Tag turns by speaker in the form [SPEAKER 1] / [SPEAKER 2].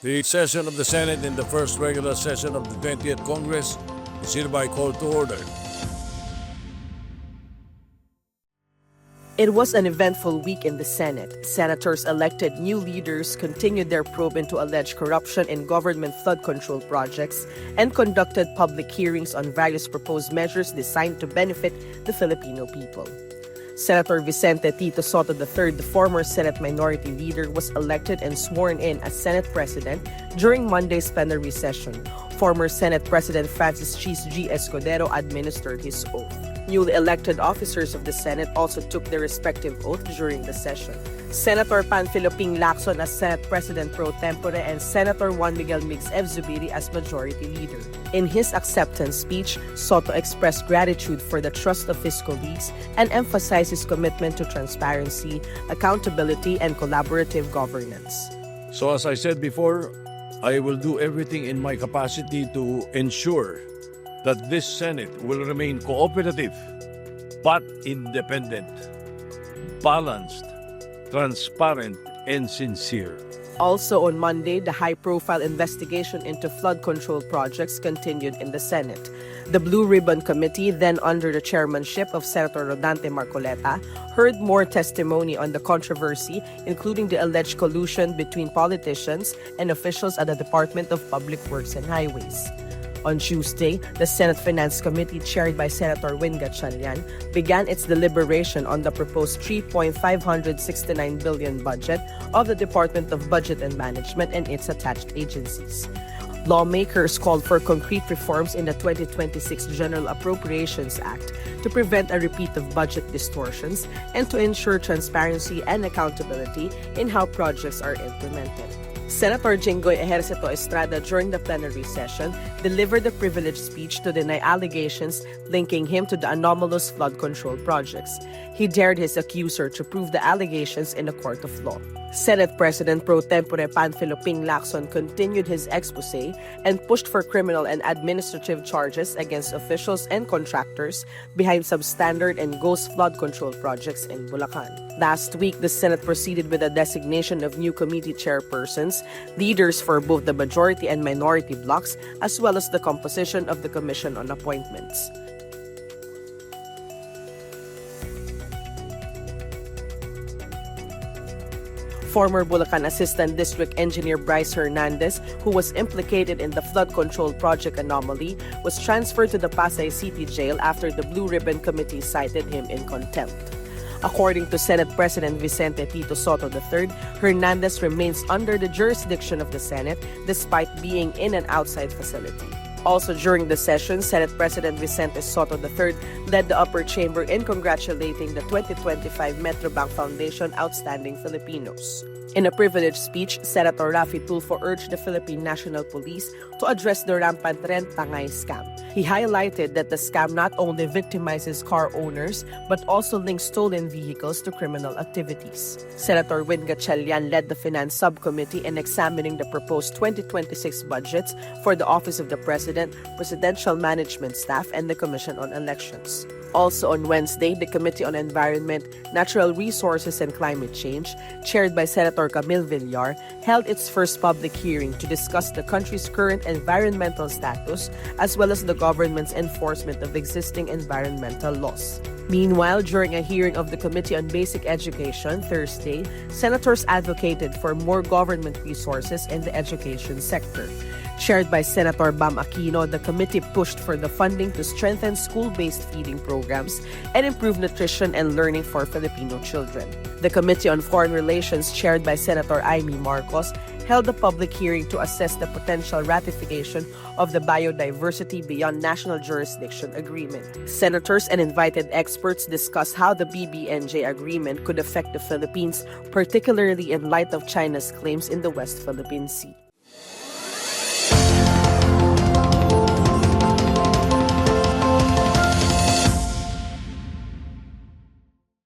[SPEAKER 1] The session of the Senate in the first regular session of the 20th Congress is hereby called to order.
[SPEAKER 2] It was an eventful week in the Senate. Senators elected new leaders, continued their probe into alleged corruption in government flood control projects, and conducted public hearings on various proposed measures designed to benefit the Filipino people. Senator Vicente Tito Sotto III, the former Senate Minority Leader, was elected and sworn in as Senate President during Monday's plenary session. Former Senate President 𝗵𝗵𝗱𝗁𝗄 his𝗀 administered his oath. Newly elected officers of the Senate also took their respective oath during the session. Senator Panfilo Lacson as Senate President pro tempore and Senator 𝗰𝗵𝗶𝗿𝗀𝗍𝗂 Zubiri as Majority Leader. In his acceptance speech, Sotto expressed gratitude for the trust of his colleagues and emphasized his commitment to transparency, accountability, and collaborative governance.
[SPEAKER 1] So as I said before, I will do everything in my capacity to ensure that this Senate will remain cooperative but independent, balanced, transparent, and sincere.
[SPEAKER 2] Also on Monday, the high-profile investigation into flood control projects continued in the Senate. The Blue Ribbon Committee, then under the chairmanship of Senator 𝗰𝗵𝗆𝗃, heard more testimony on the controversy, including the alleged collusion between politicians and officials at the Department of Public Works and Highways. On Tuesday, the Senate Finance Committee, chaired by Senator 𝗰𝗵𝗆𝗀𝗃, began its deliberation on the proposed 3.569 billion budget of the Department of Budget and Management and its attached agencies. Lawmakers called for concrete reforms in the 2026 General Appropriations Act to prevent a repeat of budget distortions and to ensure transparency and accountability in how projects are implemented. Senator 𝗃𝗲𝗍𝗂𝗧𝗏 during the plenary session delivered a privileged speech to deny allegations linking him to the anomalous flood control projects. He dared his accuser to prove the allegations in a court of law. Senate President pro tempore Panfilo Lacson continued his exposé and pushed for criminal and administrative charges against officials and contractors behind substandard and ghost flood control projects in Bulacan. Last week, the Senate proceeded with the designation of new committee chairpersons, leaders for both the majority and minority blocks, as well as the composition of the Commission on Appointments. Former Bulacan Assistant District Engineer Bryce Hernandez, who was implicated in the flood control project anomaly, was transferred to the Pasay City Jail after the Blue Ribbon Committee cited him in contempt. According to Senate President Vicente Tito Sotto III, Hernandez remains under the jurisdiction of the Senate despite being in an outside facility. Also during the session, Senate President Vicente Sotto III led the upper chamber in congratulating the 2025 Metrobank Foundation Outstanding Filipinos. In a privileged speech, Senator Raffy Tulfo urged the Philippine National Police to address the rampant 𝗵𝗵𝗱𝗏𝗏 scam. He highlighted that the scam not only victimizes car owners but also links stolen vehicles to criminal activities. Senator 𝗰𝗵𝗆𝗀𝗃 led the Finance Subcommittee in examining the proposed 2026 budgets for the Office of the President, Presidential Management Staff, and the Commission on Elections. Also on Wednesday, the Committee on Environment, Natural Resources, and Climate Change, chaired by Senator 𝗰𝗵𝗆𝗃𝗏, held its first public hearing to discuss the country's current environmental status as well as the government's enforcement of existing environmental laws. Meanwhile, during a hearing of the Committee on Basic Education Thursday, senators advocated for more government resources in the education sector. Chaired by Senator 𝗵𝗵𝗆𝗃𝗏 Aquino, the committee pushed for the funding to strengthen school-based feeding programs and improve nutrition and learning for Filipino children. The Committee on Foreign Relations, chaired by Senator 𝗰𝗵𝗆𝗏𝗏, held a public hearing to assess the potential ratification of the Biodiversity Beyond National Jurisdiction Agreement. Senators and invited experts discussed how the BBNJ agreement could affect the Philippines, particularly in light of China's claims in the West Philippine Sea.